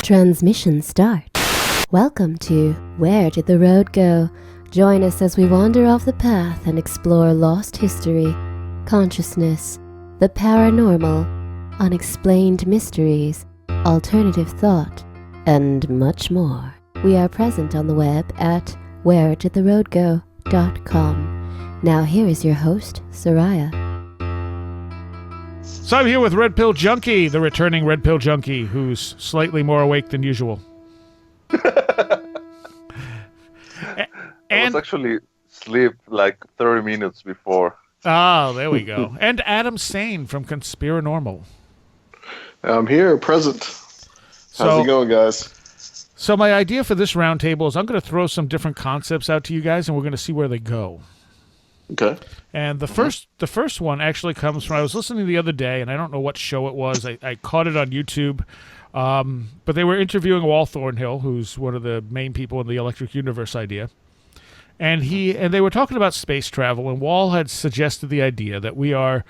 Transmission start. Welcome to Where Did the Road Go? Join us as we wander off the path and explore lost history, consciousness, the paranormal, unexplained mysteries, alternative thought, and much more. We are present on the web at wheredidtheroadgo.com. Now here is your host, Soraya. So I'm here with Red Pill Junkie, the returning Red Pill Junkie, who's slightly more awake than usual. I was actually asleep like 30 minutes before. Oh, there we go. And Adam Sayne from Conspirinormal. I'm here, present. How's it going, guys? So my idea for this roundtable is I'm going to throw some different concepts out to you guys, and we're going to see where they go. Okay. And the first one actually comes from, I was listening the other day, and I don't know what show it was. I caught it on YouTube. But they were interviewing Wal Thornhill, who's one of the main people in the Electric Universe idea. And they were talking about space travel, and Wal had suggested the idea that we are,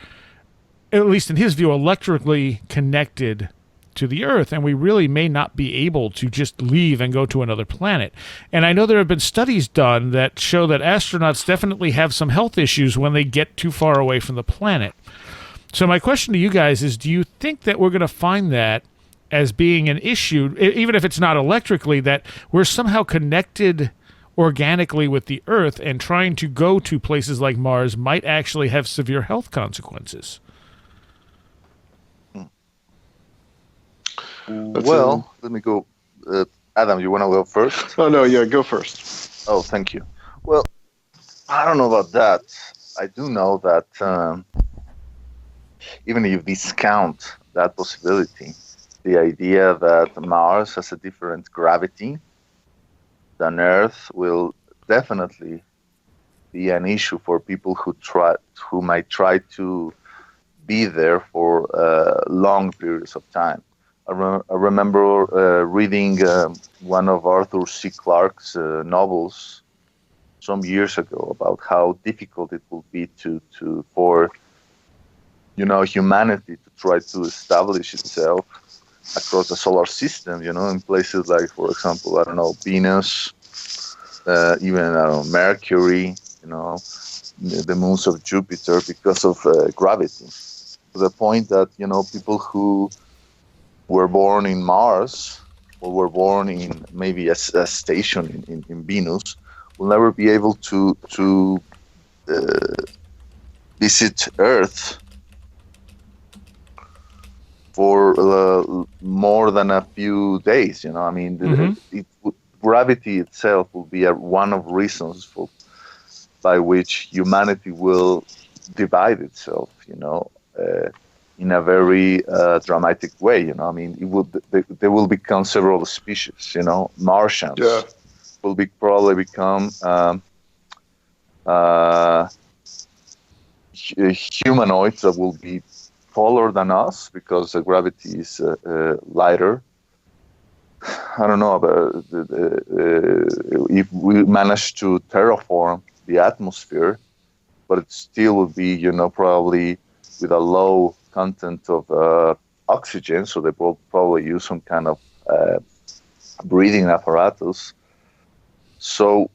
at least in his view, electrically connected to the Earth, and we really may not be able to just leave and go to another planet. And I know there have been studies done that show that astronauts definitely have some health issues when they get too far away from the planet. So my question to you guys is, do you think that we're going to find that as being an issue, even if it's not electrically, that we're somehow connected organically with the Earth, and trying to go to places like Mars might actually have severe health consequences? Well, let me go. Adam, you want to go first? Oh, no, yeah, go first. Oh, thank you. Well, I don't know about that. I do know that even if you discount that possibility, the idea that Mars has a different gravity than Earth will definitely be an issue for people who might try to be there for long periods of time. I remember reading one of Arthur C. Clarke's novels some years ago about how difficult it will be for humanity to try to establish itself across the solar system, in places like, for example, Venus, even Mercury, the moons of Jupiter, because of gravity. To the point that, people who were born in Mars or were born in maybe a station in Venus will never be able to visit Earth for more than a few days. Gravity itself will be one of reasons by which humanity will divide itself, in a very dramatic way. There will become several species. Martians will probably become humanoids that will be taller than us because the gravity is lighter. I don't know about if we manage to terraform the atmosphere, but it still will be, probably with a low content of oxygen, so they will probably use some kind of breathing apparatus. So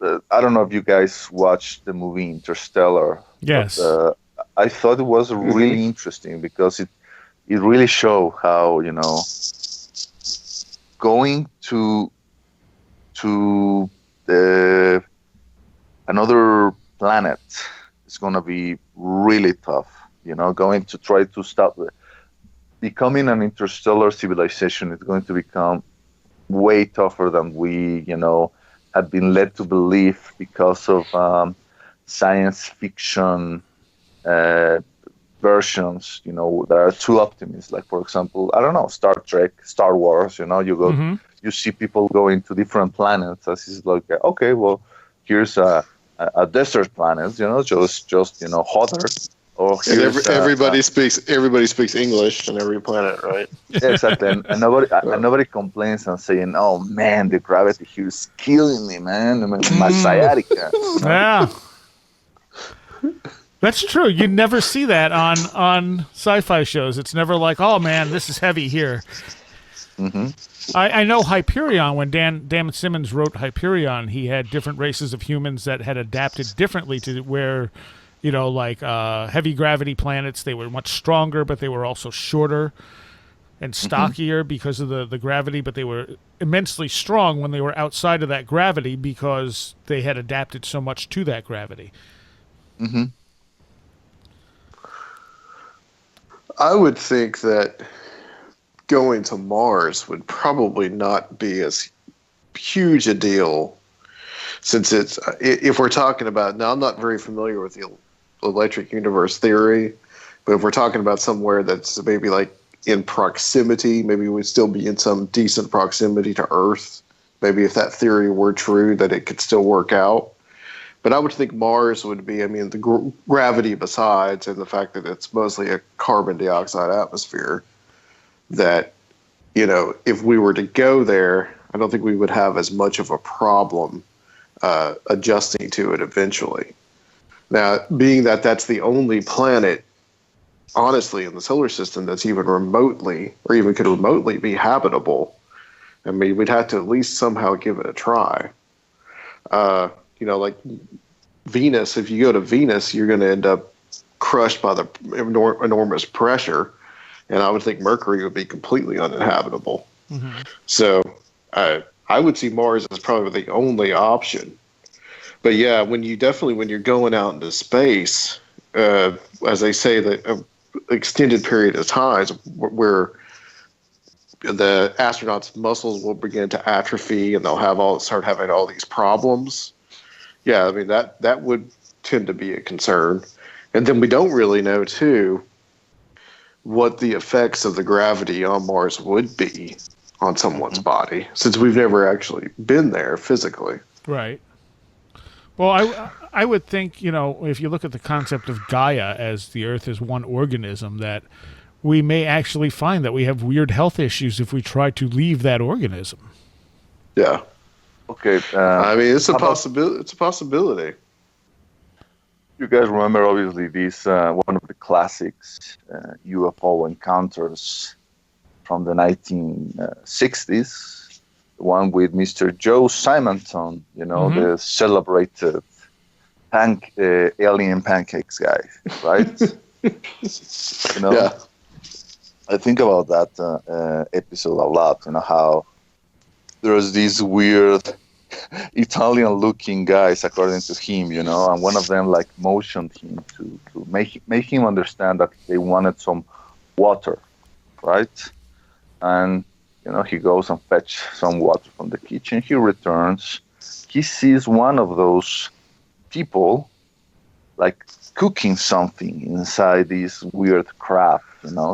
I don't know if you guys watched the movie Interstellar. Yes. But, I thought it was really interesting because it really showed how, going to another planet is going to be really tough. Going to try to stop becoming an interstellar civilization is going to become way tougher than we, had been led to believe because of science fiction versions, that are too optimistic. Like, for example, I don't know, Star Trek, Star Wars. You see people going to different planets. As is like, okay, well, here's a desert planet. Just hotter. Or everybody speaks English on every planet, right? Yeah, exactly. And nobody complains and saying, "Oh man, the gravity here is killing me, man. My sciatica." Yeah. That's true. You never see that on sci-fi shows. It's never like, oh man, this is heavy here. I know Hyperion, when Dan Simmons wrote Hyperion, he had different races of humans that had adapted differently to where, like heavy gravity planets, they were much stronger, but they were also shorter and stockier because of the gravity, but they were immensely strong when they were outside of that gravity because they had adapted so much to that gravity. I would think that going to Mars would probably not be as huge a deal, since it's, if we're talking about, now I'm not very familiar with the electric universe theory, but if we're talking about somewhere that's maybe like in proximity, maybe we'd still be in some decent proximity to Earth. Maybe if that theory were true, that it could still work out. But I would think Mars would be, the gravity besides, and the fact that it's mostly a carbon dioxide atmosphere, that, if we were to go there, I don't think we would have as much of a problem adjusting to it eventually. Now, being that that's the only planet, honestly, in the solar system that's even remotely, or even could remotely be habitable, we'd have to at least somehow give it a try. Like Venus, if you go to Venus, you're going to end up crushed by the enormous pressure, and I would think Mercury would be completely uninhabitable. So I would see Mars as probably the only option. But yeah, when you're going out into space, as they say, that extended period of times where the astronauts' muscles will begin to atrophy and they'll start having all these problems. Yeah, that would tend to be a concern. And then we don't really know, too, what the effects of the gravity on Mars would be on someone's body, since we've never actually been there physically. Right. Well, I would think, if you look at the concept of Gaia as the Earth is one organism, that we may actually find that we have weird health issues if we try to leave that organism. Yeah. Okay. It's a possibility. It's a possibility. You guys remember, obviously, this one of the classics UFO encounters from the 1960s. One with Mr. Joe Simonton, the celebrated alien pancakes guy, right? Yeah. I think about that episode a lot, how there's these weird Italian-looking guys, according to him, and one of them motioned him to make him understand that they wanted some water, right? And he goes and fetch some water from the kitchen. He returns. He sees one of those people cooking something inside this weird craft,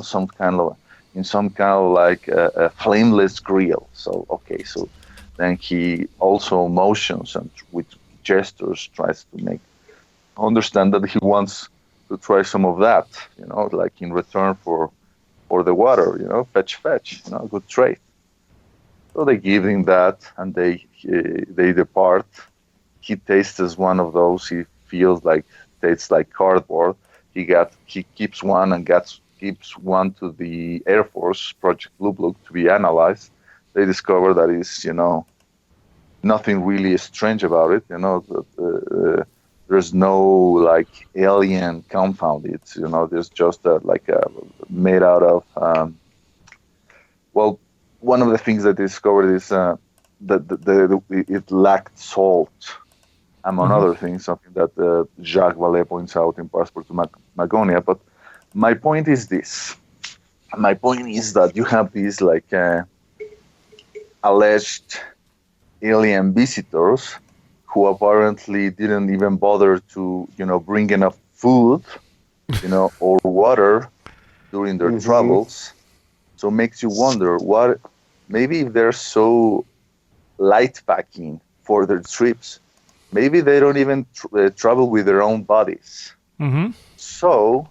some kind of a flameless grill. So then he also motions and with gestures tries to make understand that he wants to try some of that, in return for the water, fetch, good trade. So they give him that, and they depart. He tastes one of those. He feels tastes like cardboard. He keeps one and gives one to the Air Force Project Blue Book to be analyzed. They discover that is nothing really strange about it. There's no alien compound. It's there's just made out of one of the things that they discovered is that it lacked salt, among other things, something that Jacques Vallée points out in Passport to Magonia. But my point is this. My point is that you have these alleged alien visitors who apparently didn't even bother to, bring enough food, or water during their travels. So it makes you wonder maybe if they're so light packing for their trips, maybe they don't even travel with their own bodies. So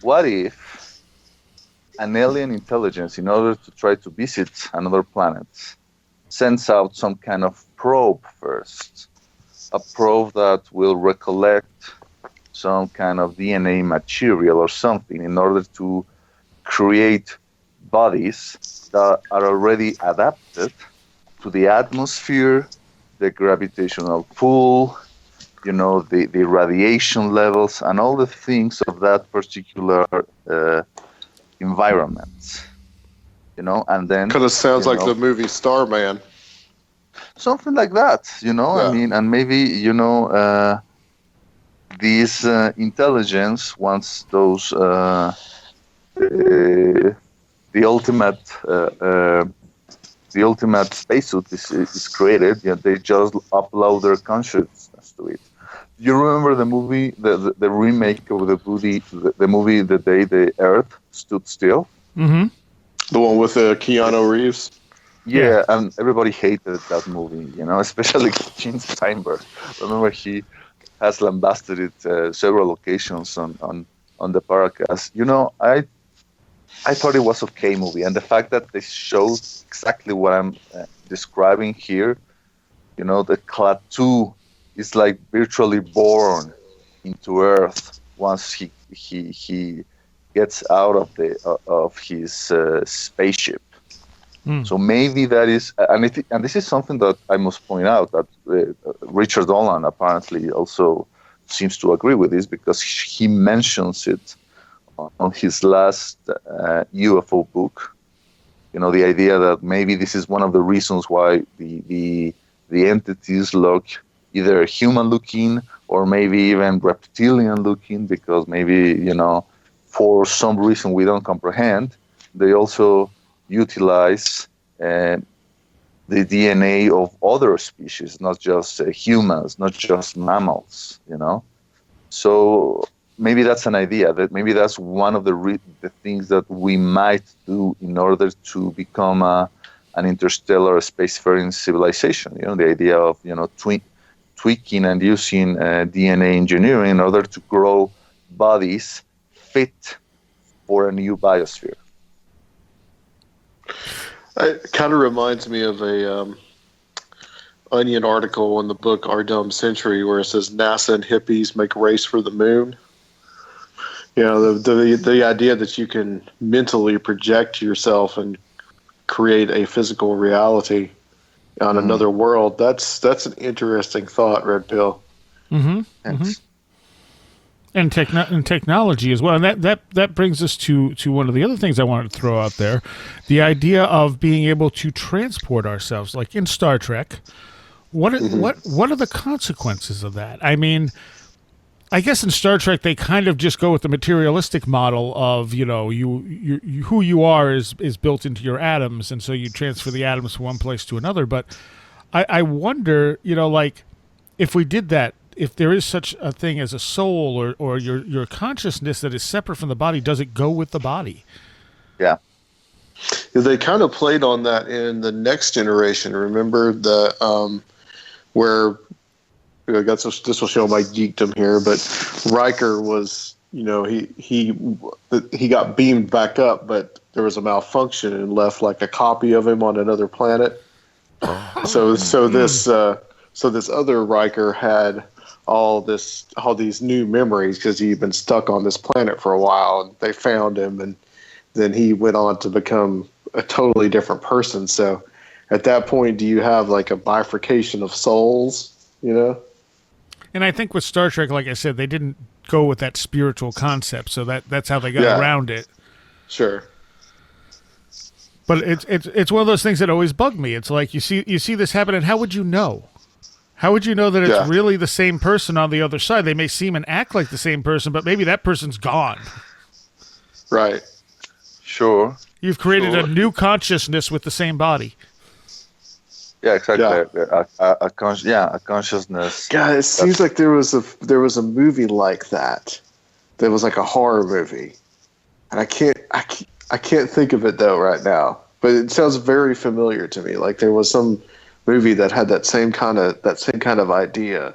what if an alien intelligence, in order to try to visit another planet, sends out some kind of probe first, a probe that will recollect some kind of DNA material or something in order to create bodies that are already adapted to the atmosphere, the gravitational pull, the radiation levels, and all the things of that particular environment. And then Kind of sounds like the movie Starman. something like that. I mean, and maybe this intelligence, once those the ultimate spacesuit is created, they just upload their consciousness to it. You remember the movie, the remake of the movie The Day the Earth Stood Still? Mm-hmm. The one with Keanu Reeves? Yeah, and everybody hated that movie, especially Gene Steinberg. Remember, he has lambasted it several occasions on the podcast. I thought it was okay movie, and the fact that they showed exactly what I'm describing here, the Klaatu is like virtually born into Earth once he gets out of his spaceship. So maybe that is, and this is something that I must point out that Richard Dolan apparently also seems to agree with this, because he mentions it on his last UFO book. The idea that maybe this is one of the reasons why the entities look either human-looking or maybe even reptilian-looking, because maybe, for some reason we don't comprehend, they also utilize the DNA of other species, not just humans, not just mammals, So maybe that's an idea, that maybe that's one of the things that we might do in order to become an interstellar spacefaring civilization. The idea of tweaking and using DNA engineering in order to grow bodies fit for a new biosphere. It kind of reminds me of a Onion article in the book Our Dumb Century, where it says NASA and hippies make a race for the moon. The idea that you can mentally project yourself and create a physical reality on another world, that's an interesting thought, Red Pill. Mm-hmm. Mm-hmm. And technology as well. And that brings us to one of the other things I wanted to throw out there, the idea of being able to transport ourselves, like in Star Trek. What are the consequences of that? I mean, I guess in Star Trek they kind of just go with the materialistic model of, you who you are is built into your atoms, and so you transfer the atoms from one place to another. But I wonder, like, if we did that, if there is such a thing as a soul or your consciousness that is separate from the body, does it go with the body? Yeah. They kind of played on that in the Next Generation. Remember where this will show my geekdom here, but Riker was, he got beamed back up, but there was a malfunction and left like a copy of him on another planet. So this other Riker had all these new memories because he'd been stuck on this planet for a while, and they found him, and then he went on to become a totally different person. So at that point, do you have like a bifurcation of souls, And I think with Star Trek, like I said, they didn't go with that spiritual concept, so that's how they got around it. Sure. But it's one of those things that always bug me. It's like you see this happen, and how would you know? How would you know that it's really the same person on the other side? They may seem and act like the same person, but maybe that person's gone. Right. Sure. You've created a new consciousness with the same body. Yeah, exactly. Yeah. A consciousness. Yeah, it seems like there was a movie like that. That was like a horror movie, and I can't think of it though right now. But it sounds very familiar to me. Like there was some movie that had that same kind of idea.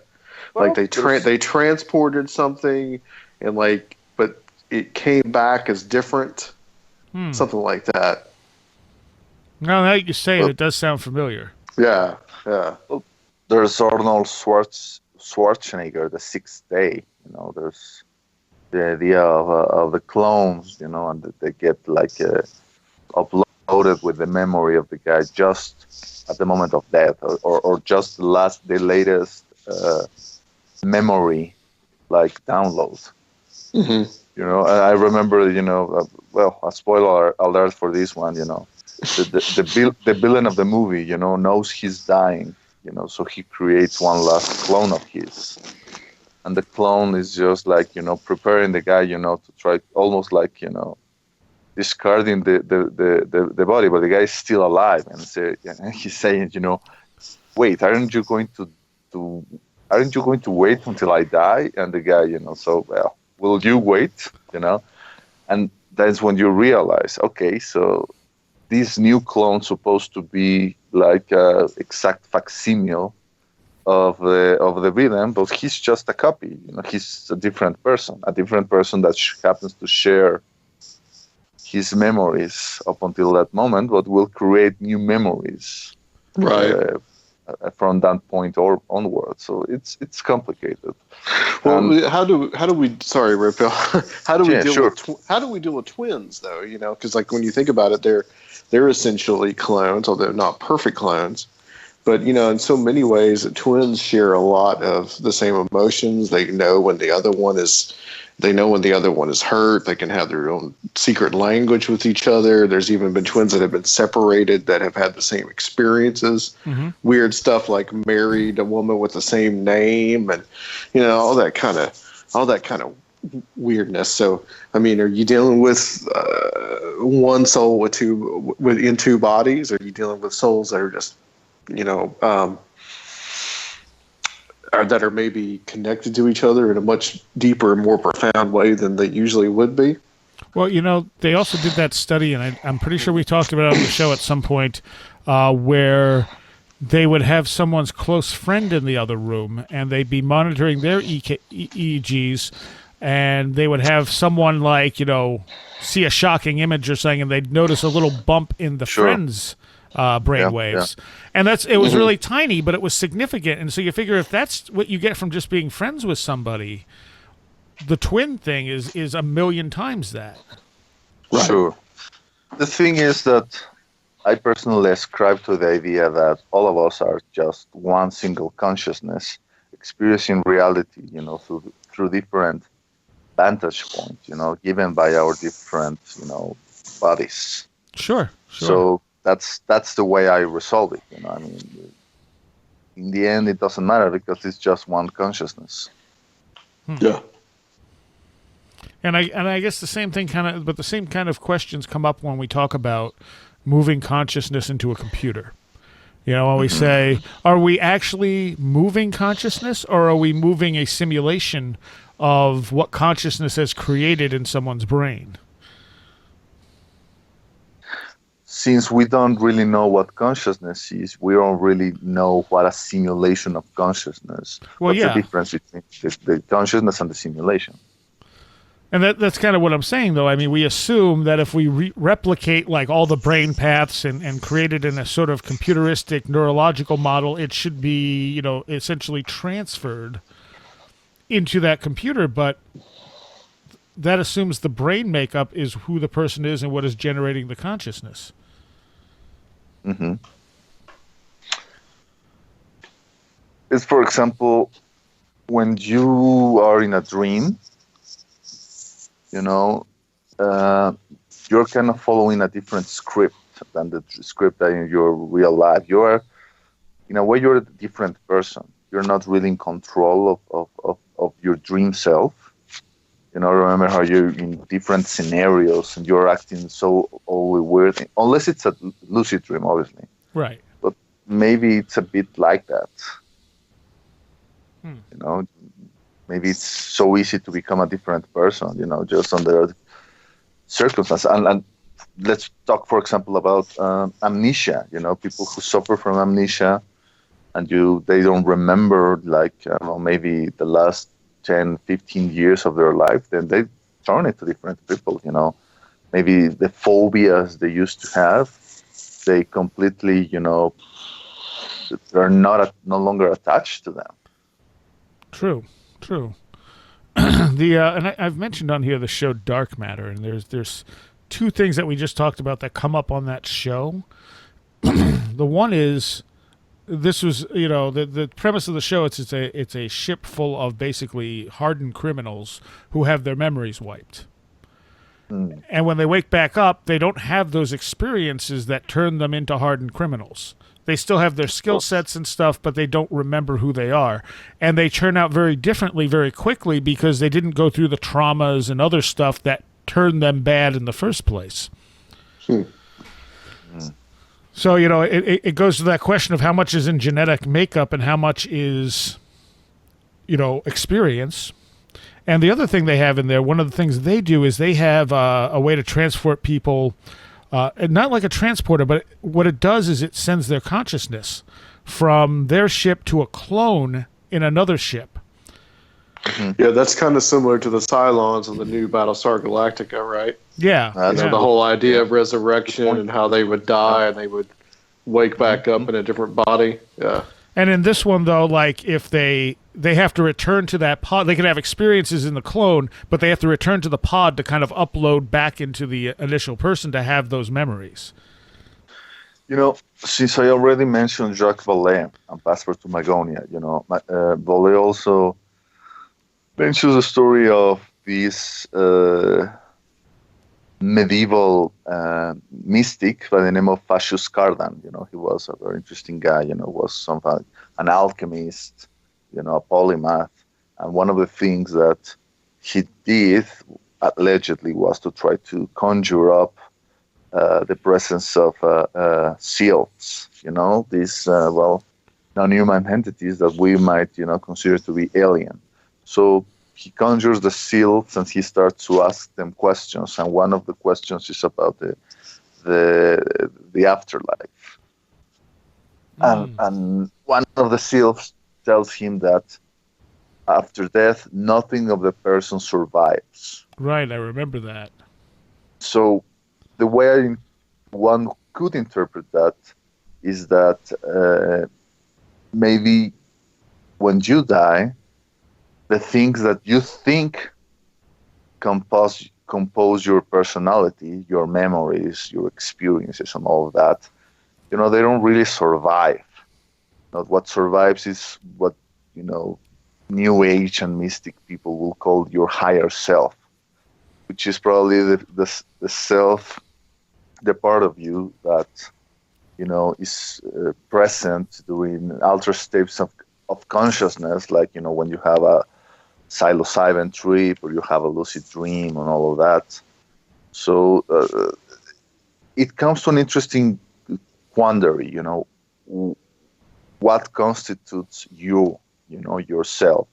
Well, like they transported something, and but it came back as different. Something like that. Now that you say it does sound familiar. Yeah, yeah. Well, there's Arnold Schwarzenegger, The Sixth Day. There's the idea of the clones, and they get like uploaded with the memory of the guy just at the moment of death, or just the latest memory, like download. Mm-hmm. You know, I remember, well, a spoiler alert for this one, the villain of the movie, knows he's dying, so he creates one last clone of his. And the clone is just like, preparing the guy, to try, almost like, discarding the body, but the guy is still alive. And he's saying, wait, aren't you going to wait until I die? And the guy, so, well, will you wait? And that's when you realize, okay, so this new clone's supposed to be like a exact facsimile of the villain, but he's just a copy. He's a different person that happens to share his memories up until that moment, but will create new memories, right? From that point or onward. So it's complicated. Well, how do we? Sorry, Raphael. How do we deal sure. how do we deal with twins though? Because like when you think about it, they're essentially clones, although not perfect clones. But in so many ways, twins share a lot of the same emotions. They know when the other one is. They know when the other one is hurt. They can have their own secret language with each other. There's even been twins that have been separated that have had the same experiences. Mm-hmm. Weird stuff like married a woman with the same name, and all that kind of weirdness. So, I mean, are you dealing with one soul within two bodies? Or are you dealing with souls that are just that are maybe connected to each other in a much deeper and more profound way than they usually would be? Well, they also did that study, and I'm pretty sure we talked about it on the show at some point, where they would have someone's close friend in the other room, and they'd be monitoring their EEGs, and they would have someone see a shocking image or something, and they'd notice a little bump in the friend's brain waves. Yeah. And it was really tiny, but it was significant. And so you figure if that's what you get from just being friends with somebody, the twin thing is a million times that. Right. Sure. The thing is that I personally ascribe to the idea that all of us are just one single consciousness experiencing reality, through different vantage points, given by our different, bodies. Sure. So that's the way I resolve it. I mean, in the end, it doesn't matter because it's just one consciousness. Yeah. And I guess the same kind of questions come up when we talk about moving consciousness into a computer. When we say, are we actually moving consciousness, or are we moving a simulation of what consciousness has created in someone's brain? Since we don't really know what consciousness is, we don't really know what a simulation of consciousness. What's the difference between the consciousness and the simulation? And that's kind of what I'm saying, though. I mean, we assume that if we replicate all the brain paths and create it in a sort of computeristic neurological model, it should be, essentially transferred into that computer. But that assumes the brain makeup is who the person is and what is generating the consciousness. Mm-hmm. It's, for example, when you are in a dream, you're kind of following a different script than the script that in your real life. In a way, you're a different person. You're not really in control of your dream self. Remember how you're in different scenarios and you're acting so all weird, unless it's a lucid dream, obviously. Right. But maybe it's a bit like that. Maybe it's so easy to become a different person, just under circumstances. And let's talk, for example, about amnesia. People who suffer from amnesia and they don't remember, maybe the last 10, 15 years of their life, then they turn into different people, Maybe the phobias they used to have, they completely, they're no longer attached to them. True. And I've mentioned on here the show Dark Matter, and there's two things that we just talked about that come up on that show. The one is, this was, the premise of the show, it's a ship full of basically hardened criminals who have their memories wiped. And when they wake back up, they don't have those experiences that turn them into hardened criminals. They still have their skill sets and stuff, but they don't remember who they are. And they turn out very differently very quickly because they didn't go through the traumas and other stuff that turned them bad in the first place. So, it goes to that question of how much is in genetic makeup and how much is, experience. And the other thing they have in there, one of the things they do is they have a way to transport people, not like a transporter, but what it does is it sends their consciousness from their ship to a clone in another ship. Yeah, that's kind of similar to the Cylons in the new Battlestar Galactica, right? Yeah. The whole idea of resurrection and how they would die and they would wake back up in a different body. Yeah. And in this one, though, like if they have to return to that pod, they can have experiences in the clone, but they have to return to the pod to kind of upload back into the initial person to have those memories. Since I already mentioned Jacques Vallée and Passport to Magonia, Vallée also mentions the story of this medieval mystic by the name of Facius Cardan. He was a very interesting guy, was something, an alchemist, a polymath. And one of the things that he did, allegedly, was to try to conjure up the presence of seals, these, non-human entities that we might, consider to be alien. So he conjures the seals and he starts to ask them questions, and one of the questions is about the afterlife. And one of the seals tells him that after death, nothing of the person survives. Right, I remember that. So the way one could interpret that is that maybe when you die, the things that you think compose your personality, your memories, your experiences, and all of that, they don't really survive. What survives is what, New Age and mystic people will call your higher self, which is probably the self, the part of you that, is present during altered states of consciousness, like, when you have a psilocybin trip or you have a lucid dream and all of that. So it comes to an interesting quandary, what constitutes you, yourself,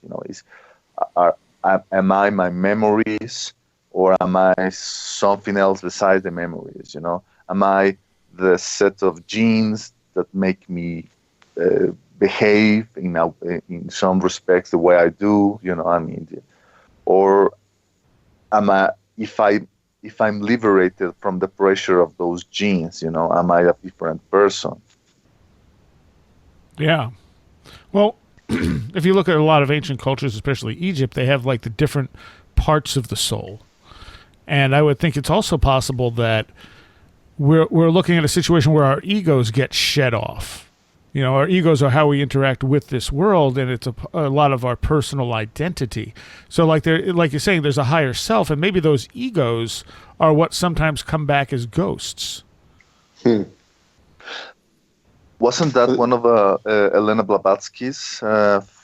am I my memories, or am I something else besides the memories, am I the set of genes that make me behave in some respects the way I do, or am I, if I'm liberated from the pressure of those genes, am I a different person? Yeah. Well, if you look at a lot of ancient cultures, especially Egypt, they have like the different parts of the soul. And I would think it's also possible that we're looking at a situation where our egos get shed off. Our egos are how we interact with this world, and it's a lot of our personal identity. So like you're saying, there's a higher self, and maybe those egos are what sometimes come back as ghosts. Wasn't that one of Elena Blavatsky's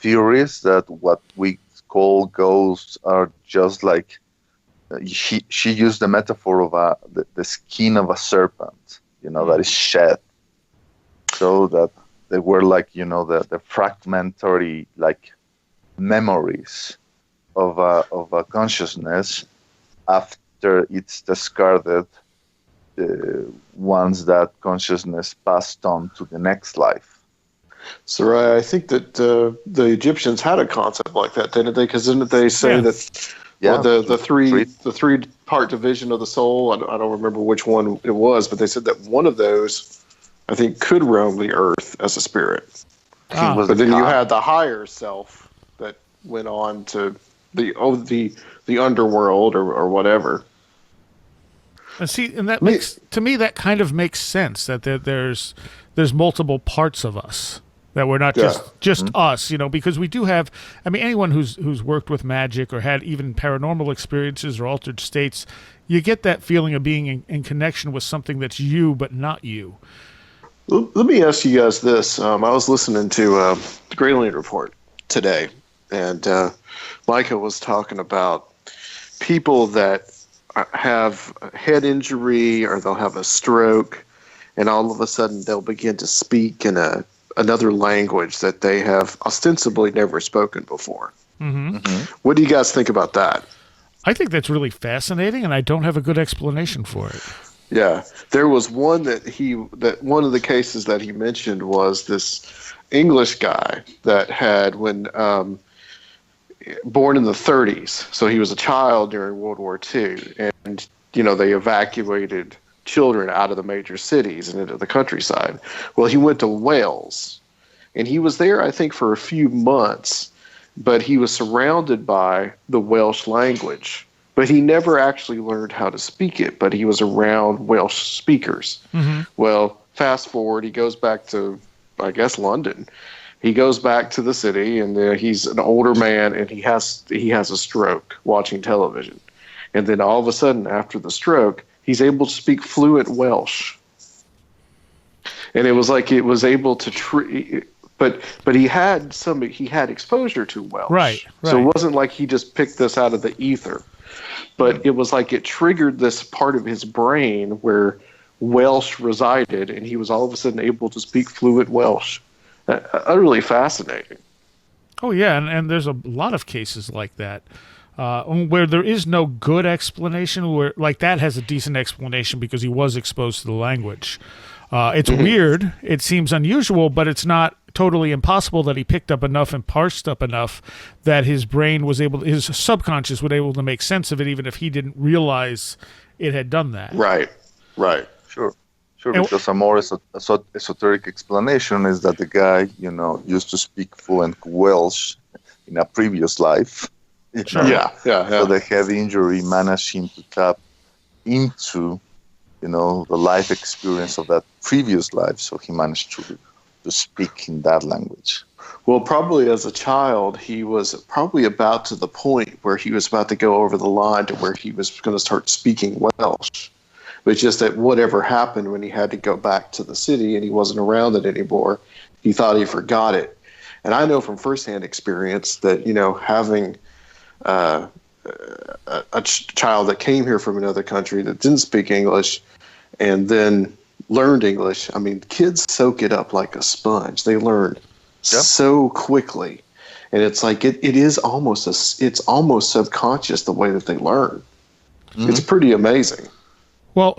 theories, that what we call ghosts are just like, she used the metaphor of the skin of a serpent, that is shed, so that they were like, the fragmentary, like, memories of a consciousness after it's discarded, once that consciousness passed on to the next life. So, right, I think that the Egyptians had a concept like that, didn't they? Because didn't they say that the three-part division of the soul, I don't remember which one it was, but they said that one of those, I think, could roam the earth as a spirit. But then you had the higher self that went on to the underworld or whatever. And see, and that makes, to me, that kind of makes sense, that there's multiple parts of us, that we're not just us, because we do have, I mean, anyone who's worked with magic or had even paranormal experiences or altered states, you get that feeling of being in connection with something that's you but not you. Let me ask you guys this. I was listening to the Greenland Report today, and Micah was talking about people that have a head injury or they'll have a stroke, and all of a sudden they'll begin to speak in another language that they have ostensibly never spoken before. Mm-hmm. Mm-hmm. What do you guys think about that? I think that's really fascinating, and I don't have a good explanation for it. Yeah, there was one that one of the cases that he mentioned was this English guy that had born in the 30s, so he was a child during World War II, and they evacuated children out of the major cities and into the countryside. Well, he went to Wales, and he was there, I think, for a few months, but he was surrounded by the Welsh language. But he never actually learned how to speak it, but he was around Welsh speakers. Mm-hmm. Well, fast forward, he goes back to, I guess, London. He goes back to the city, and he's an older man, and he has a stroke watching television. And then all of a sudden, after the stroke, he's able to speak fluent Welsh. And it was like it was able to but he had exposure to Welsh. Right. So it wasn't like he just picked this out of the ether. But it was like it triggered this part of his brain where Welsh resided, and he was all of a sudden able to speak fluent Welsh. Utterly fascinating. Oh, yeah, and there's a lot of cases like that where there is no good explanation, where like that has a decent explanation because he was exposed to the language. It's weird. It seems unusual, but it's not totally impossible that he picked up enough and parsed up enough that his brain was his subconscious was able to make sense of it, even if he didn't realize it had done that. Right. Sure, because a more esoteric explanation is that the guy, used to speak fluent Welsh in a previous life. Sure. Yeah. So the head injury managed him to tap into, the life experience of that previous life, so he managed to speak in that language. Well, probably as a child, he was probably about to the point where he was about to go over the line to where he was going to start speaking Welsh. But it's just that whatever happened when he had to go back to the city and he wasn't around it anymore, he thought he forgot it. And I know from firsthand experience that, having a child that came here from another country that didn't speak English and then learned English, I mean, kids soak it up like a sponge. They learn so quickly. And it's like it is almost it's almost subconscious the way that they learn. Mm-hmm. It's pretty amazing. Well,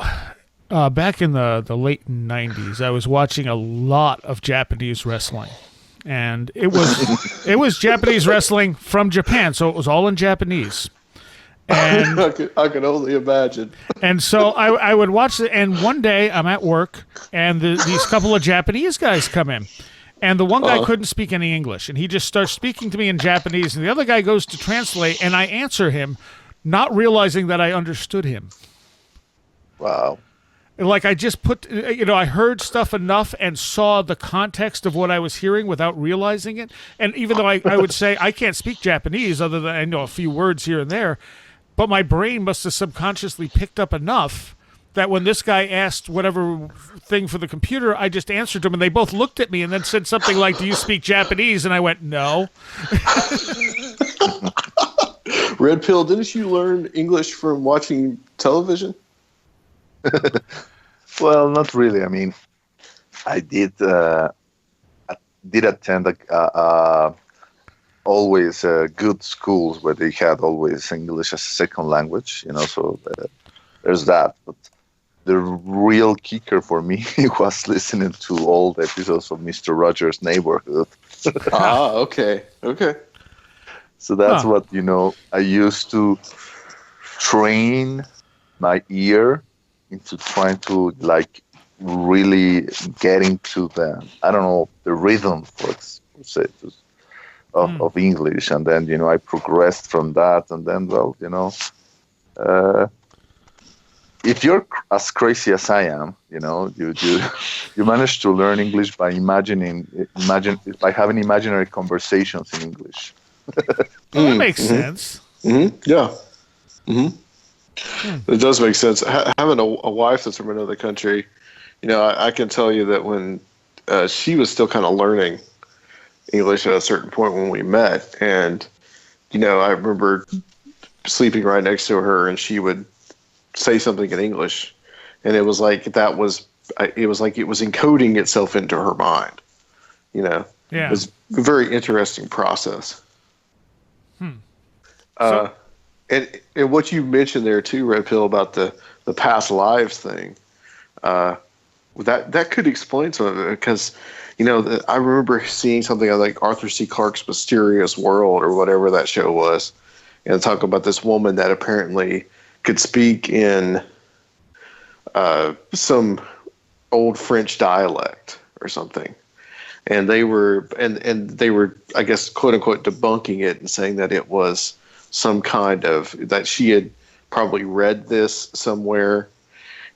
back in the late 90s, I was watching a lot of Japanese wrestling. And it was Japanese wrestling from Japan, so it was all in Japanese. And I can only imagine. And so I would watch it, and one day I'm at work, and these couple of Japanese guys come in. And the one guy couldn't speak any English, and he just starts speaking to me in Japanese, and the other guy goes to translate, and I answer him, not realizing that I understood him. Wow. Like I just I heard stuff enough and saw the context of what I was hearing without realizing it. And even though I would say I can't speak Japanese other than I know a few words here and there, but my brain must have subconsciously picked up enough that when this guy asked whatever thing for the computer, I just answered him, and they both looked at me and then said something like, "Do you speak Japanese?" And I went, "No." Red Pill, didn't you learn English from watching television? Well, not really. I mean, I did attend always good schools where they had always English as a second language, so there's that. But the real kicker for me was listening to old episodes of Mr. Rogers' Neighborhood. Okay. So that's what, I used to train my ear into trying to really get into the rhythm of English, and then I progressed from that, and then if you're as crazy as I am, you manage to learn English by by having imaginary conversations in English. Well, that makes sense. Yeah. It does make sense. Having a wife that's from another country, I can tell you that when she was still kind of learning English at a certain point when we met, and I remember sleeping right next to her, and she would say something in English, and it was like it was encoding itself into her mind. Yeah. It was a very interesting process. And what you mentioned there too, Red Pill, about the past lives thing, that could explain some of it, because I remember seeing something like Arthur C. Clarke's Mysterious World or whatever that show was, and talk about this woman that apparently could speak in some old French dialect or something, and they were I guess quote unquote debunking it and saying that it was some kind of, that she had probably read this somewhere.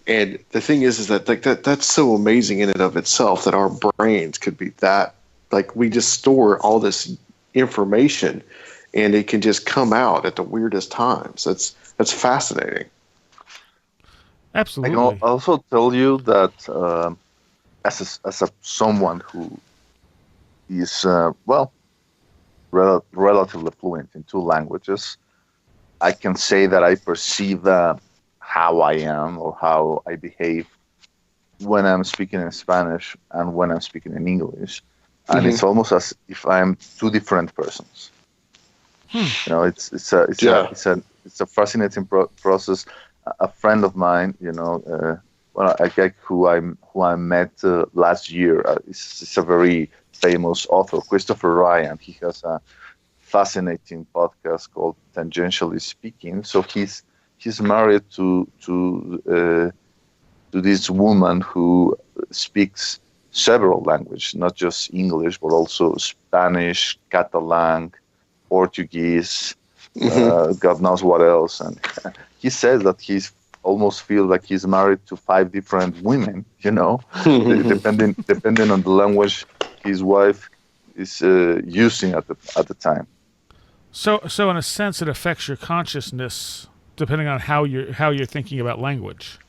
And the thing is that that's so amazing in and of itself, that our brains could be that, like, we just store all this information and it can just come out at the weirdest times. That's fascinating. Absolutely. I can also tell you that as someone who is relatively fluent in two languages, I can say that I perceive how I am or how I behave when I'm speaking in Spanish and when I'm speaking in English, and it's almost as if I'm two different persons. It's a fascinating process. A friend of mine, a guy who I met last year, is a very famous author, Christopher Ryan. He has a fascinating podcast called Tangentially Speaking. So he's married to this woman who speaks several languages, not just English, but also Spanish, Catalan, Portuguese, God knows what else. And he says that he's almost feels like he's married to 5 different women, depending on the language his wife is using at the time. So in a sense, it affects your consciousness depending on how you're thinking about language.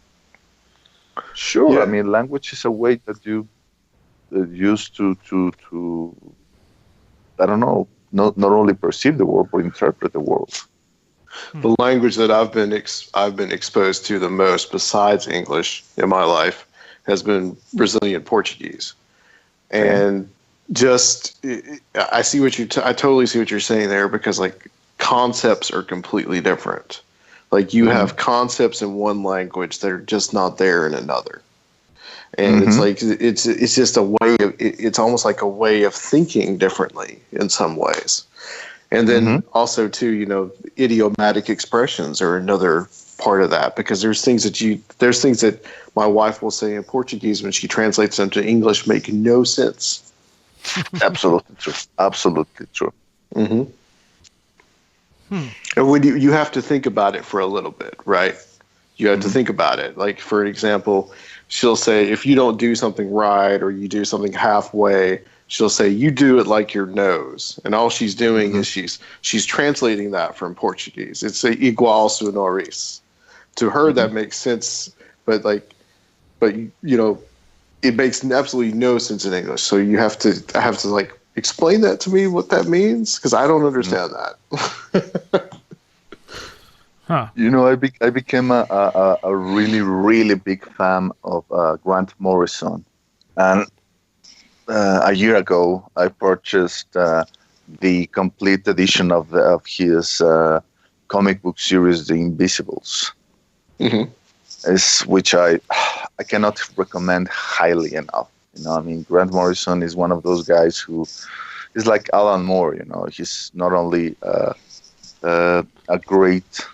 Sure. Yeah. I mean, language is a way that you use to I don't know, not only perceive the world but interpret the world. The language that I've been exposed to the most, besides English in my life, has been Brazilian Portuguese, and I see I totally see what you're saying there, because like concepts are completely different. Like you have concepts in one language that are just not there in another, and it's like it's just a way of it's almost like a way of thinking differently in some ways. And then also too, idiomatic expressions are another part of that, because there's things that my wife will say in Portuguese when she translates them to English make no sense. Absolutely true. Absolutely true. And when you have to think about it for a little bit, right? You have to think about it. Like, for example, she'll say, if you don't do something right or you do something halfway, she'll say, you do it like your nose. And all she's doing is she's translating that from Portuguese. It's a igual su nariz. To her, that makes sense, but it makes absolutely no sense in English. So I have to like explain that to me, what that means, because I don't understand that. I became a really, really big fan of Grant Morrison, and a year ago I purchased the complete edition of his comic book series, The Invisibles, which I cannot recommend highly enough. I mean, Grant Morrison is one of those guys who is like Alan Moore. He's not only a great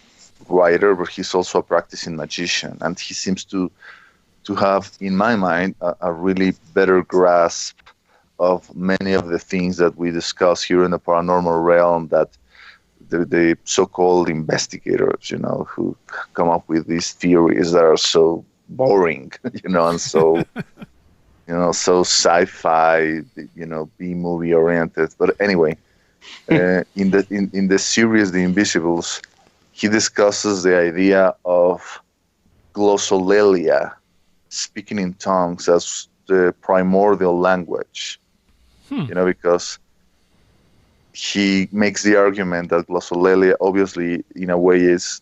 writer, but he's also a practicing magician, and he seems to have, in my mind, a really better grasp of many of the things that we discuss here in the paranormal realm, that the so-called investigators, who come up with these theories that are so boring, and so, so sci-fi, B-movie oriented. But anyway, in the series The Invisibles, he discusses the idea of glossolalia, speaking in tongues, as the primordial language. Because he makes the argument that glossolalia obviously in a way is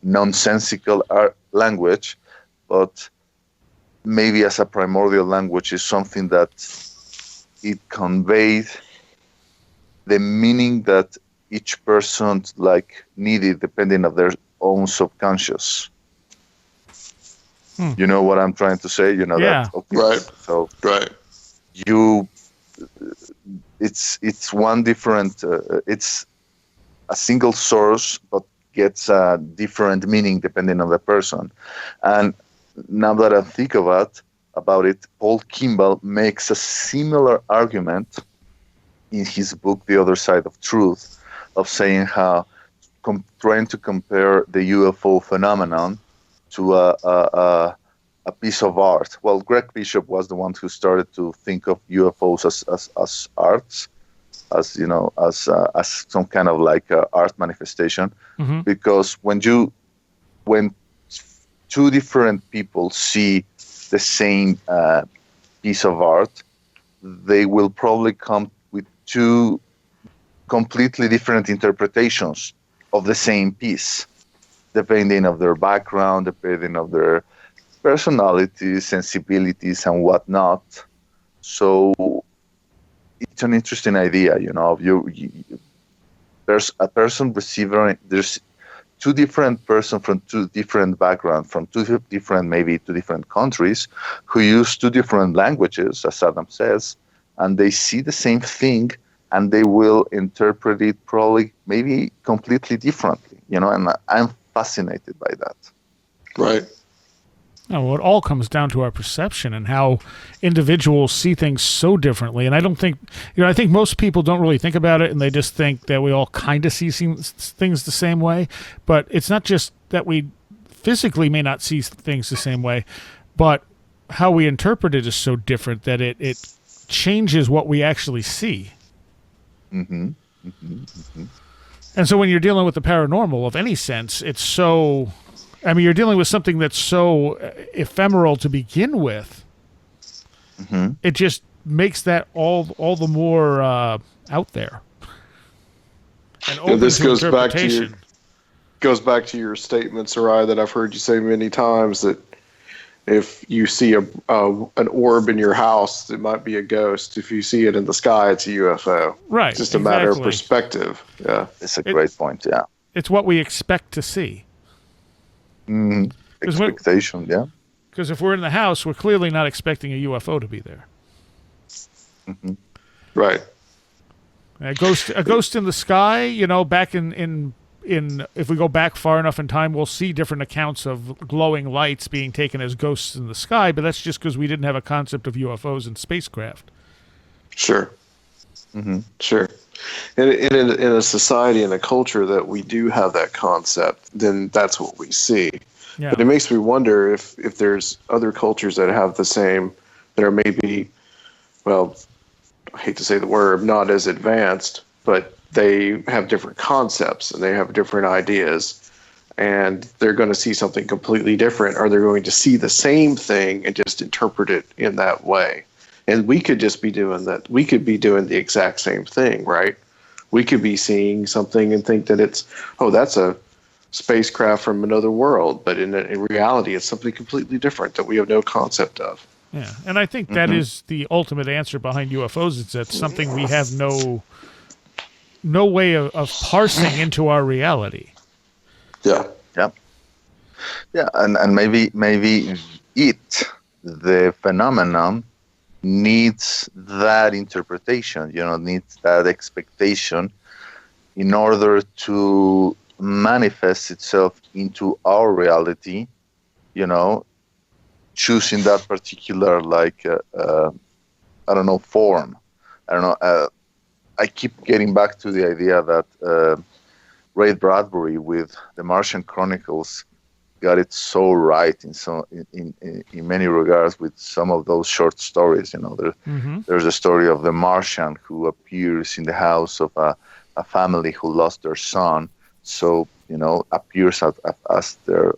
nonsensical language, but maybe as a primordial language is something that it conveyed the meaning that each person needed depending on their own subconscious. You know what I'm trying to say? Yeah. That, okay. Right. So Right. it's one different, it's a single source, but gets a different meaning depending on the person. And now that I think about it, Paul Kimball makes a similar argument in his book, The Other Side of Truth, of saying how trying to compare the UFO phenomenon to a piece of art. Well, Greg Bishop was the one who started to think of UFOs as arts, as some kind of art manifestation. Mm-hmm. Because when two different people see the same piece of art, they will probably come with two completely different interpretations of the same piece, depending on their background, depending on their personalities, sensibilities, and whatnot. So it's an interesting idea, there's a person receiving, there's two different persons from two different backgrounds, from two different countries, who use two different languages, as Adam says, and they see the same thing, and they will interpret it probably maybe completely differently, and I'm fascinated by that. Right. Well, it all comes down to our perception and how individuals see things so differently. And I don't think, I think most people don't really think about it, and they just think that we all kind of see things the same way. But it's not just that we physically may not see things the same way, but how we interpret it is so different that it changes what we actually see. Mm-hmm. Mm-hmm. Mm-hmm. And so when you're dealing with the paranormal of any sense, it's so... you're dealing with something that's so ephemeral to begin with. Mm-hmm. It just makes that all the more out there. And this goes back to your statement, Sarai, that I've heard you say many times, that if you see an orb in your house, it might be a ghost. If you see it in the sky, it's a UFO. Right. It's just a matter of perspective. Yeah. It's a great point. Yeah. It's what we expect to see. Mm-hmm. Expectation, yeah. Because if we're in the house, we're clearly not expecting a UFO to be there. Mm-hmm. Right. A ghost in the sky. Back in if we go back far enough in time, we'll see different accounts of glowing lights being taken as ghosts in the sky. But that's just because we didn't have a concept of UFOs and spacecraft. Sure. Mm-hmm. Sure. And in a society and a culture that we do have that concept, then that's what we see. Yeah. But it makes me wonder if there's other cultures that have the same, that are maybe, well, I hate to say the word, not as advanced, but they have different concepts and they have different ideas, and they're going to see something completely different, or they're going to see the same thing and just interpret it in that way. And we could just be doing that. We could be doing the exact same thing, right? We could be seeing something and think that that's a spacecraft from another world. But in reality, it's something completely different that we have no concept of. Yeah, and I think that is the ultimate answer behind UFOs. It's that something we have no way of parsing into our reality. Yeah. Yeah. Yeah, and maybe the phenomenon needs that interpretation, needs that expectation in order to manifest itself into our reality, choosing that particular, form. I don't know. I keep getting back to the idea that Ray Bradbury with the Martian Chronicles got it so right in many regards with some of those short stories. There's a story of the Martian who appears in the house of a family who lost their son, so appears as their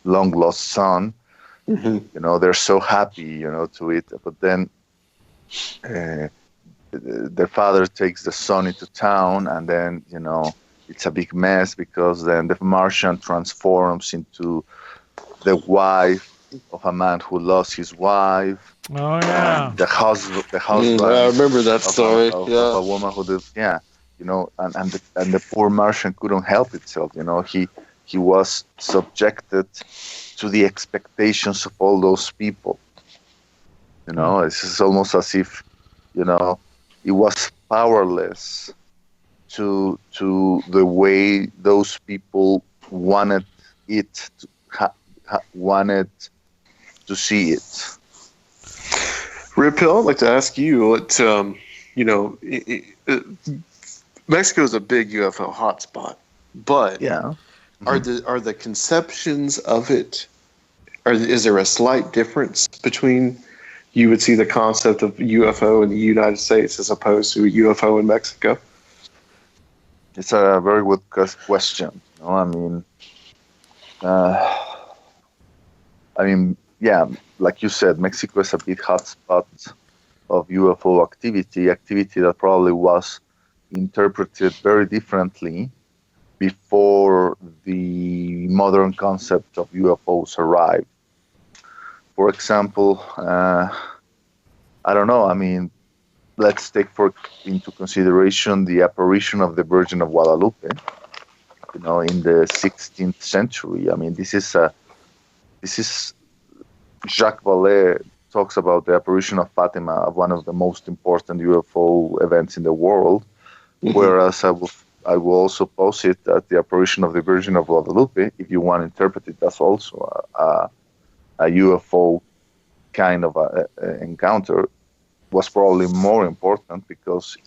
long lost son. They're so happy to it, but then their father takes the son into town, and then it's a big mess, because then the Martian transforms into the wife of a man who lost his wife. Oh yeah. The husband. I remember that story. Of Yeah. a woman who did. Yeah. And the poor Martian couldn't help itself. He was subjected to the expectations of all those people. It's almost as if, it was powerless to the way those people wanted it wanted to see it. Ripil, I'd like to ask you what Mexico is a big UFO hotspot, but Yeah. are the conceptions of it? Is there a slight difference between you would see the concept of UFO in the United States as opposed to UFO in Mexico? It's a very good question. Yeah, like you said, Mexico is a big hotspot of UFO activity that probably was interpreted very differently before the modern concept of UFOs arrived. For example, I don't know. Let's take into consideration the apparition of the Virgin of Guadalupe. In the 16th century. This is Jacques Vallée talks about the apparition of Fatima, one of the most important UFO events in the world. Whereas I will also posit that the apparition of the Virgin of Guadalupe, if you want to interpret it, that's also a UFO kind of encounter, was probably more important because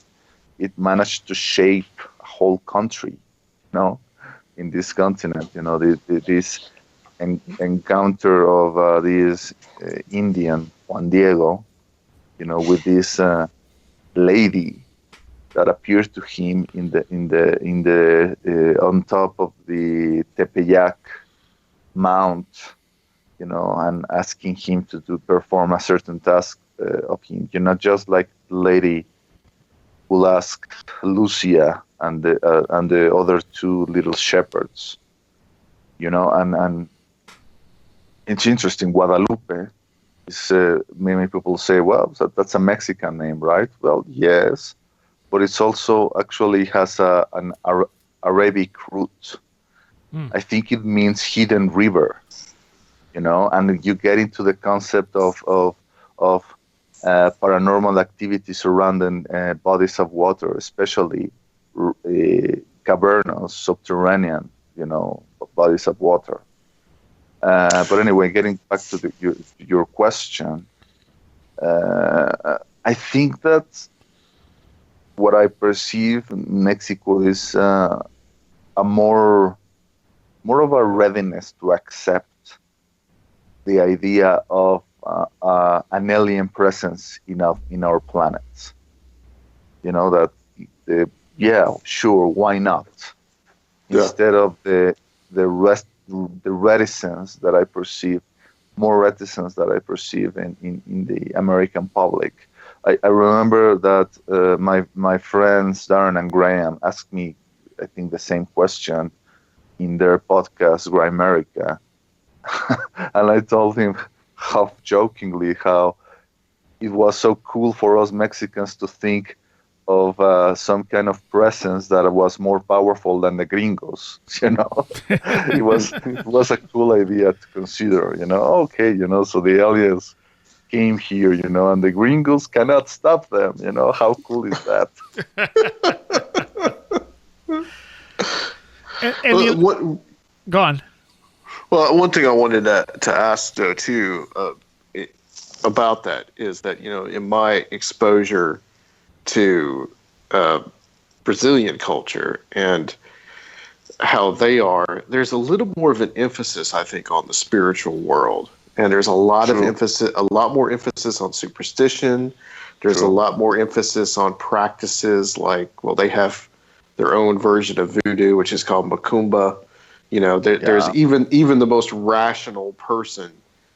it managed to shape a whole country, in this continent. This encounter of this Indian, Juan Diego, with this lady that appeared to him on top of the Tepeyac Mount, and asking him to perform a certain task of him, just like the lady who asked Lucia and the other two little shepherds, and it's interesting. Guadalupe is many people say, well, that's a Mexican name, right? Well, yes, but it's also actually has an Arabic root. I think it means hidden river, and you get into the concept of paranormal activity surrounding bodies of water, especially cavernous, subterranean, bodies of water. But anyway, getting back to your question, I think that what I perceive in Mexico is a more of a readiness to accept the idea of an alien presence in our planet. That sure, why not? Yeah. Instead of the reticence that I perceive, more reticence that I perceive in the American public. I remember that my friends Darren and Graham asked me, I think, the same question in their podcast, Grimerica. And I told him half jokingly how it was so cool for us Mexicans to think of some kind of presence that was more powerful than the gringos, It was a cool idea to consider, okay, so the aliens came here, and the gringos cannot stop them, how cool is that? Go on. Well, one thing I wanted to ask, though, too, about that is that, in my exposure to Brazilian culture and how they are, there's a little more of an emphasis, I think, on the spiritual world. And there's a lot of True. emphasis, a lot more emphasis on superstition. There's a True. lot more emphasis on practices like, well, they have their own version of voodoo, which is called Macumba. There's even the most rational person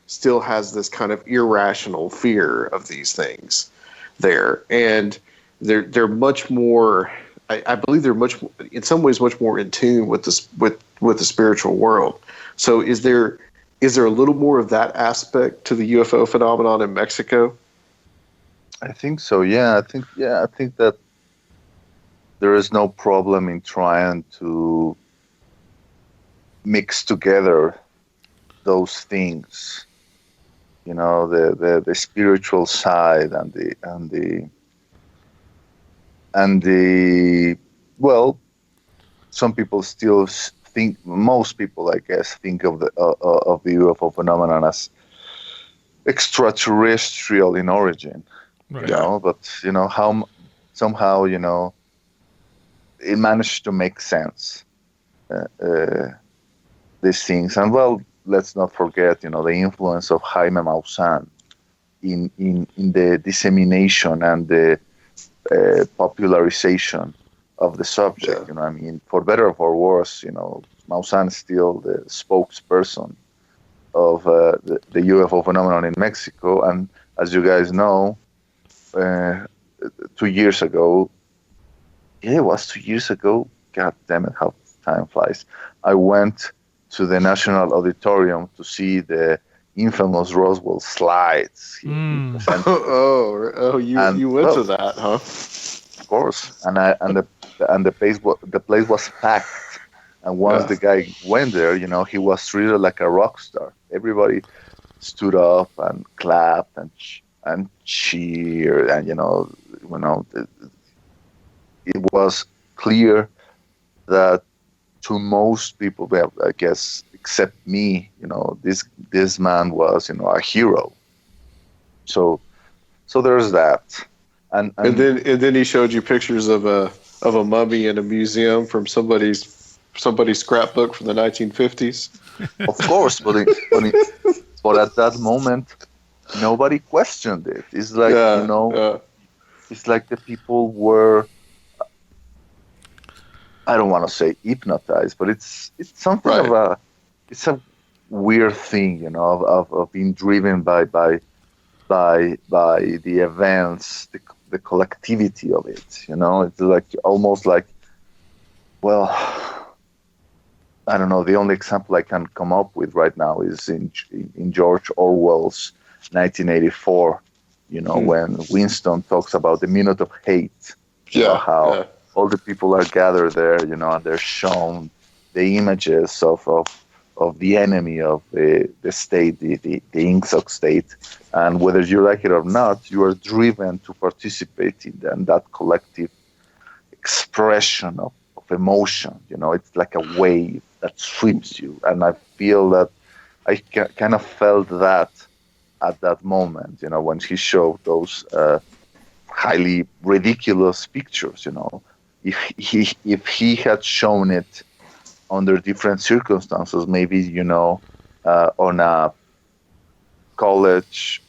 still has this kind of irrational fear of these things there. And they're much more, I believe they're much, in some ways, much more in tune with the spiritual world. So is there a little more of that aspect to the UFO phenomenon in Mexico? I think so. Yeah, I think that there is no problem in trying to mix together those things. The spiritual side and the well, some people still think, most people, I guess, think of the UFO phenomenon as extraterrestrial in origin. Right. But how somehow it managed to make sense. These things, and well, let's not forget the influence of Jaime Maussan in the dissemination and the popularization of the subject. Yeah. For better or for worse, Maussan is still the spokesperson of the UFO phenomenon in Mexico. And as you guys know, 2 years ago, it was 2 years ago. God damn it, how time flies! I went to the National Auditorium to see the infamous Roswell slides. You went to that, huh? Of course, and the place was packed. And once the guy went there, he was treated like a rock star. Everybody stood up and clapped and cheered, and it was clear that to most people, well, I guess, except me, this man was, a hero. So there's that. And then he showed you pictures of a mummy in a museum from somebody's scrapbook from the 1950s. Of course, but at that moment, nobody questioned it. It's like it's like the people were, I don't want to say hypnotized, but it's something of it's a weird thing, of being driven by the events, the collectivity of it. It's like almost like, well, I don't know. The only example I can come up with right now is in George Orwell's 1984. When Winston talks about the minute of hate. How all the people are gathered there, and they're shown the images of the enemy of the state, the Ingsoc state, and whether you like it or not, you are driven to participate in that collective expression of emotion. It's like a wave that sweeps you, and I feel that I kind of felt that at that moment, when he showed those highly ridiculous pictures. If he had shown it under different circumstances, maybe on a college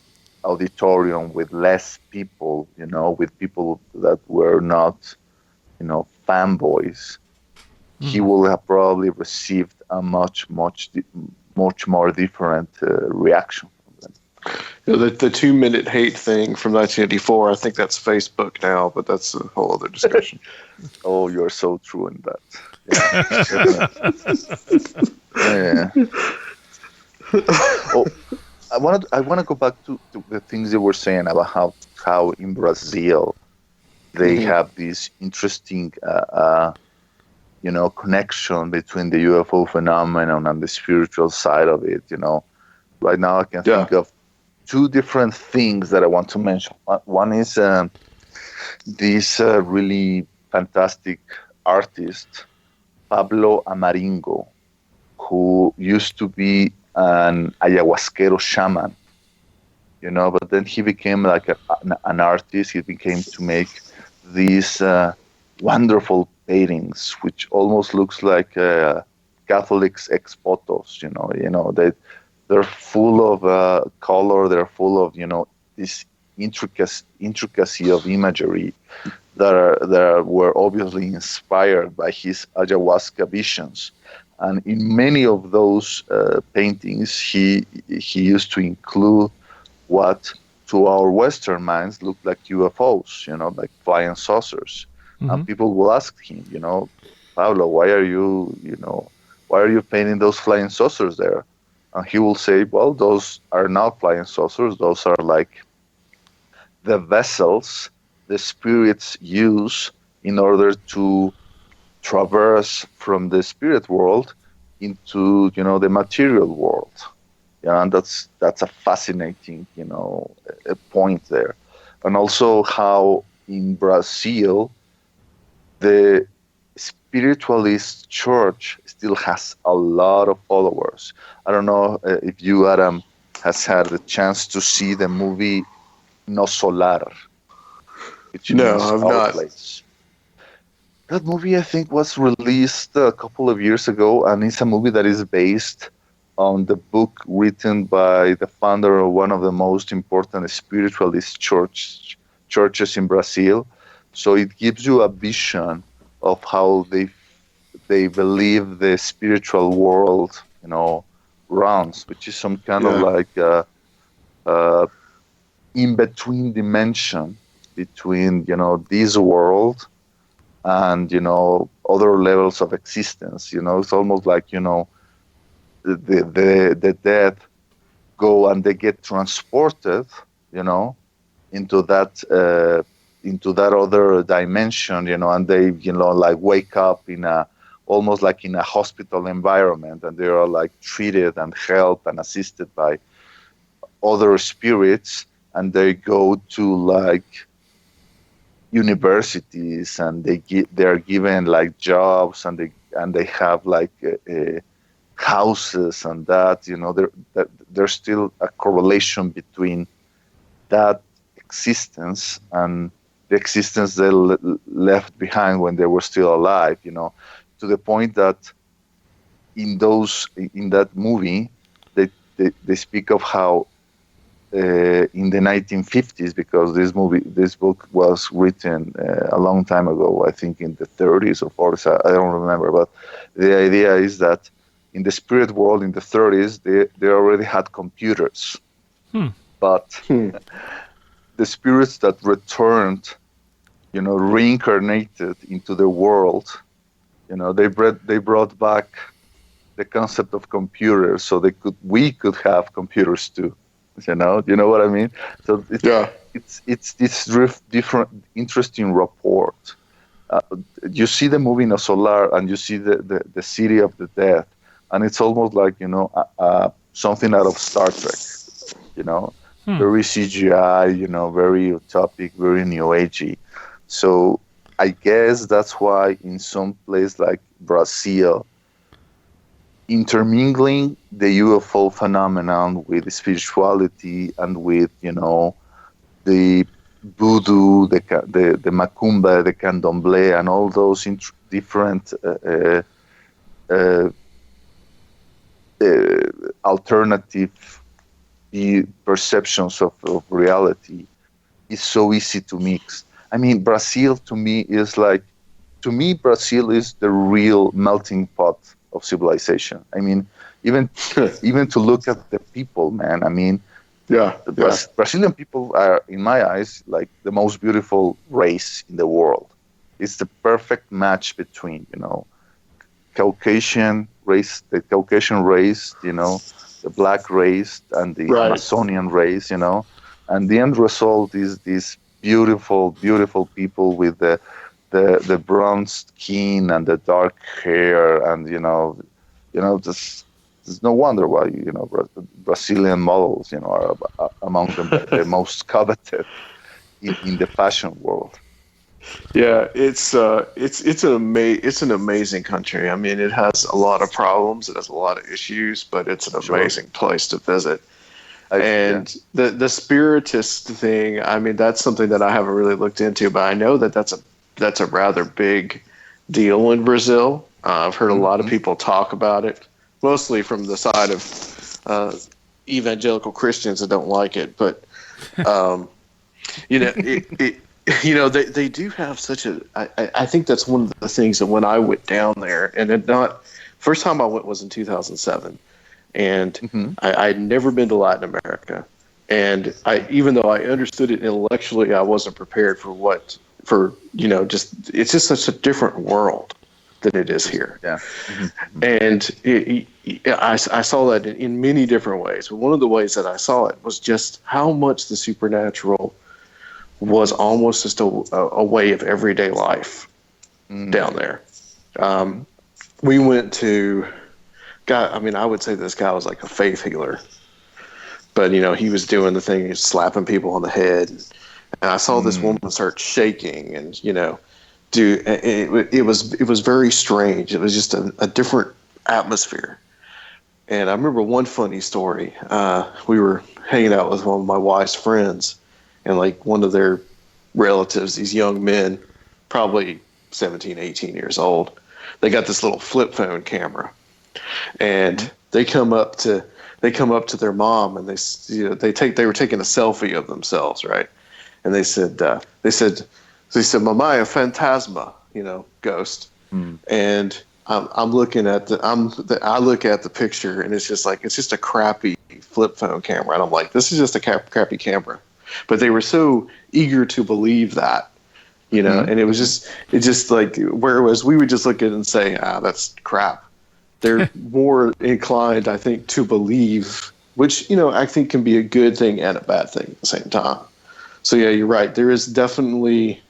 auditorium with less people, with people that were not fanboys, he would have probably received a much more different reaction from them. The 2-minute hate thing from 1984, I think that's Facebook now, but that's a whole other discussion. Oh, you're so true in that. Yeah. Oh, I want to go back to the things you were saying about how in Brazil they have this interesting connection between the UFO phenomenon and the spiritual side of it. Right now I can think of two different things that I want to mention. One is this really fantastic artist, Pablo Amaringo, who used to be an ayahuasquero shaman, but then he became like an artist. He became to make these wonderful paintings, which almost looks like Catholics ex votos. They're full of color. They're full of this intricacy of imagery that were obviously inspired by his ayahuasca visions. And in many of those paintings, he used to include what to our Western minds look like UFOs, like flying saucers. Mm-hmm. And people will ask him, Pablo, why are you painting those flying saucers there? And he will say, well, those are not flying saucers. Those are like the vessels the spirits use in order to traverse from the spirit world into, the material world. And that's a fascinating, a point there. And also how in Brazil, the spiritualist church still has a lot of followers. I don't know if you, Adam, has had the chance to see the movie No Solar, which no, means I've our not. place. That movie, I think, was released a couple of years ago, and it's a movie that is based on the book written by the founder of one of the most important spiritualist churches in Brazil. So it gives you a vision of how they believe the spiritual world, runs, which is some kind of like in-between dimension between, this world and, other levels of existence. It's almost like, the dead go and they get transported, into that other dimension, and they, like wake up in almost like in a hospital environment, and they are like treated and helped and assisted by other spirits, and they go to like universities, and they're given like jobs, and they have like houses, and that there's still a correlation between that existence and the existence they left behind when they were still alive, to the point that in that movie they speak of how in the 1950s, because this book was written a long time ago, I think in the 30s or 40s, I don't remember, but the idea is that in the spirit world in the 30s, they already had computers. But the spirits that returned, reincarnated into the world, they brought back the concept of computers, so we could have computers too. You know what I mean? So it's this different, interesting rapport. You see the movie No Solar, and you see the city of the dead, and it's almost like something out of Star Trek. Very CGI, very utopic, very new agey. So I guess that's why in some place like Brazil, intermingling the UFO phenomenon with spirituality and with the voodoo, the macumba, the candomblé, and all those different alternative perceptions of reality is so easy to mix. I mean, Brazil to me is Brazil is the real melting pot of civilization. I mean, even to look at the people, man. I mean, Brazilian people are, in my eyes, like the most beautiful race in the world. It's the perfect match between, Caucasian race, the black race, and the Amazonian race, and the end result is these beautiful, beautiful people with the bronze skin and the dark hair, and there's no wonder why Brazilian models are among the most coveted in the fashion world. Yeah, it's an amazing country. I mean, it has a lot of problems, it has a lot of issues, but it's an amazing place to visit. The spiritist thing, I mean, that's something that I haven't really looked into, but I know that's a rather big deal in Brazil. I've heard a lot of people talk about it, mostly from the side of evangelical Christians that don't like it. But they do have such a. I think that's one of the things that when I went down there, and first time I went was in 2007, and I'd never been to Latin America, and even though I understood it intellectually, I wasn't prepared it's just such a different world than it is here. Yeah. And I saw that in many different ways. But one of the ways that I saw it was just how much the supernatural was almost just a way of everyday life down there. We went to, I would say this guy was like a faith healer. But, he was doing the thing, he was slapping people on the head. And I saw this woman start shaking and, it was very strange. It was just a different atmosphere. And I remember one funny story. We were hanging out with one of my wife's friends, and like one of their relatives, these young men, probably 17, 18 years old, they got this little flip phone camera, and they come up to their mom, and they were taking a selfie of themselves, right? And they said, "Mamaya Phantasma," ghost. And I'm looking at I look at the picture, and it's just a crappy flip phone camera, and I'm like, this is just a crappy camera. But they were so eager to believe that, and it's just like, whereas we would just look at it and say, that's crap. They're more inclined, I think, to believe, which, I think can be a good thing and a bad thing at the same time. So yeah, you're right. There is definitely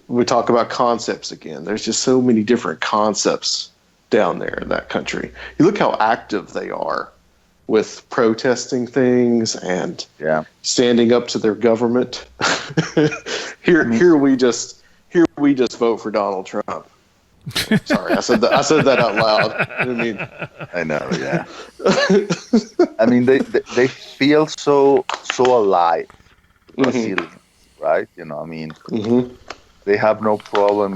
we talk about concepts again. There's just so many different concepts down there in that country. You look how active they are with protesting things and standing up to their government. Here we just vote for Donald Trump. Sorry, I said that out loud. I know, yeah. They feel so alive, Brazilians, right? They have no problem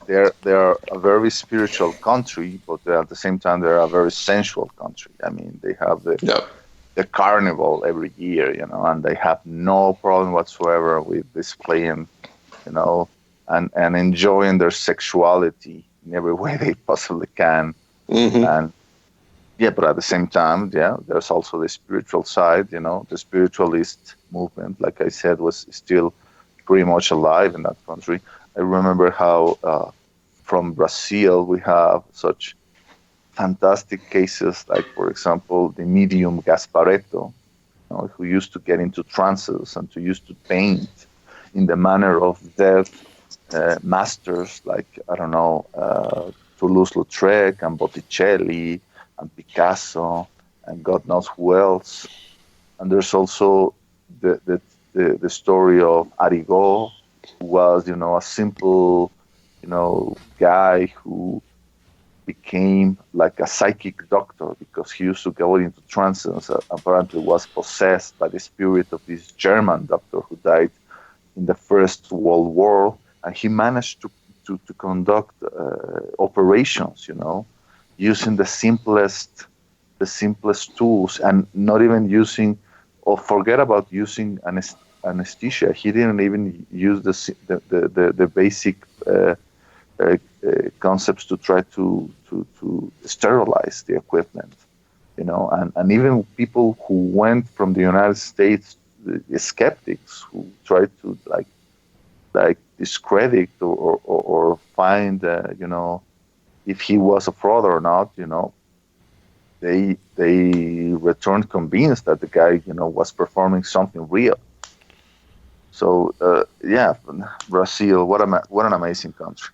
they're a very spiritual country, but at the same time they're a very sensual country. They have the carnival every year, and they have no problem whatsoever with displaying, and enjoying their sexuality in every way they possibly can. And but at the same time, there's also the spiritual side. The spiritualist movement, like I said, was still pretty much alive in that country. I remember how from Brazil we have such fantastic cases, like, for example, the medium Gasparetto, who used to get into trances and who used to paint in the manner of dead masters like, Toulouse-Lautrec and Botticelli and Picasso and God knows who else. And there's also the story of Arigo, who was, a simple, guy who became like a psychic doctor because he used to go into trances. Apparently was possessed by the spirit of this German doctor who died in the First World War, and he managed to conduct operations, using the simplest tools, and not even using, or forget about using anesthesia. He didn't even use the basic concepts to try to sterilize the equipment, and even people who went from the United States, the skeptics who tried to like discredit or find if he was a fraud or not, they returned convinced that the guy was performing something real. So Brazil, what an amazing country.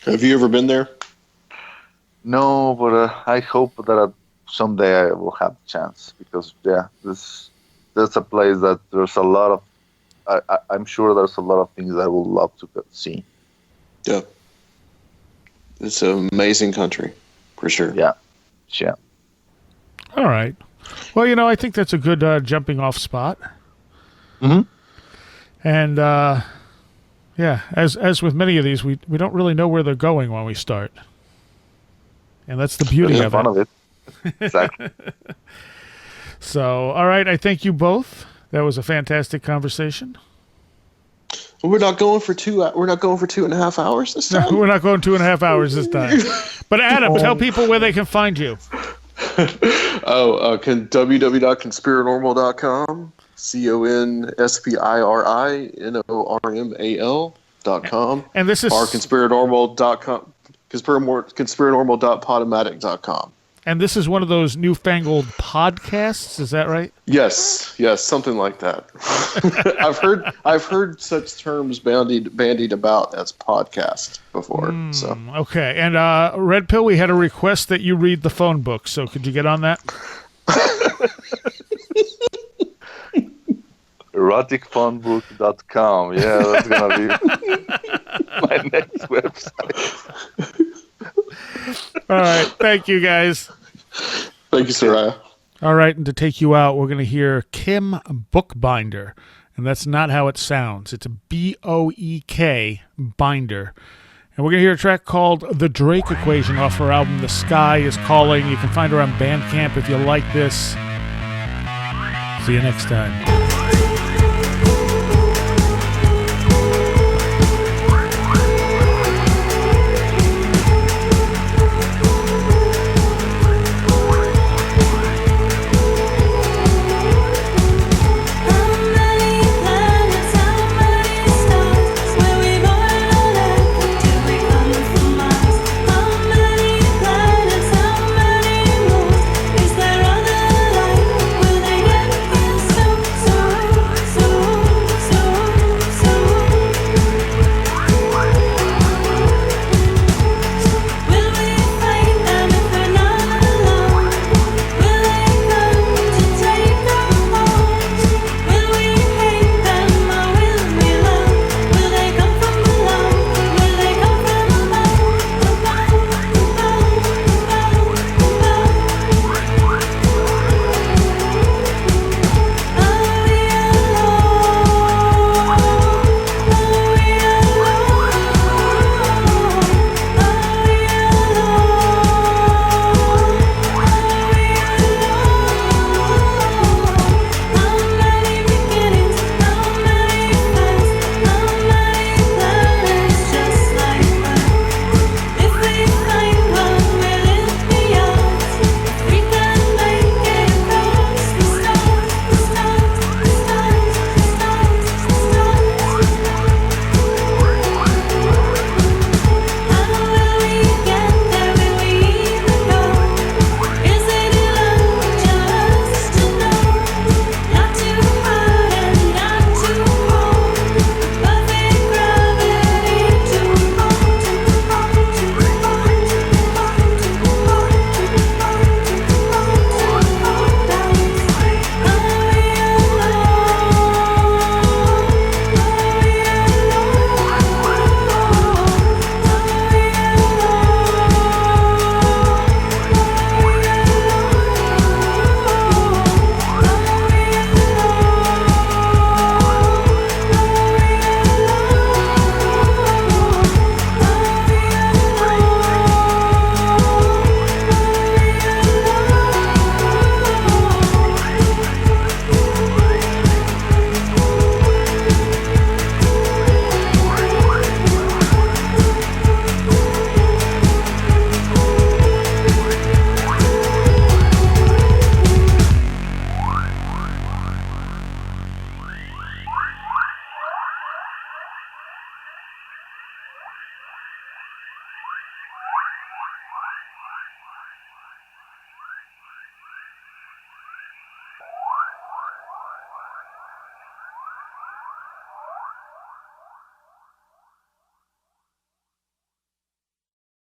Have you ever been there? No, but I hope that someday I will have the chance, because that's a place that there's a lot of. I'm sure there's a lot of things I would love to see. Yeah, it's an amazing country, for sure. Yeah. All right. Well, I think that's a good jumping off spot. Mm-hmm. And Yeah, as with many of these, we don't really know where they're going when we start. And that's the beauty That's of the fun it. of it. Exactly. So, all right, I thank you both. That was a fantastic conversation. We're not going for 2.5 hours this time. No, we're not going 2.5 hours this time. But Adam, tell people where they can find you. www.conspirinormal.com. conspirinormal.com. And this is or conspirinormal.com. Conspirinormal.podomatic.com. And this is one of those newfangled podcasts, is that right? Yes, something like that. I've heard such terms bandied about as podcast before. So Okay, and Red Pill, we had a request that you read the phone book, so could you get on that? Eroticphonebook.com. Yeah, that's gonna be my next website. All right, thank you guys. thank you, Soraya. All right, and to take you out, we're going to hear Kim Bookbinder, and that's not how it sounds. It's a B-O-E-K binder. And we're going to hear a track called The Drake Equation off her album The Sky Is Calling. You can find her on Bandcamp if you like this. See you next time.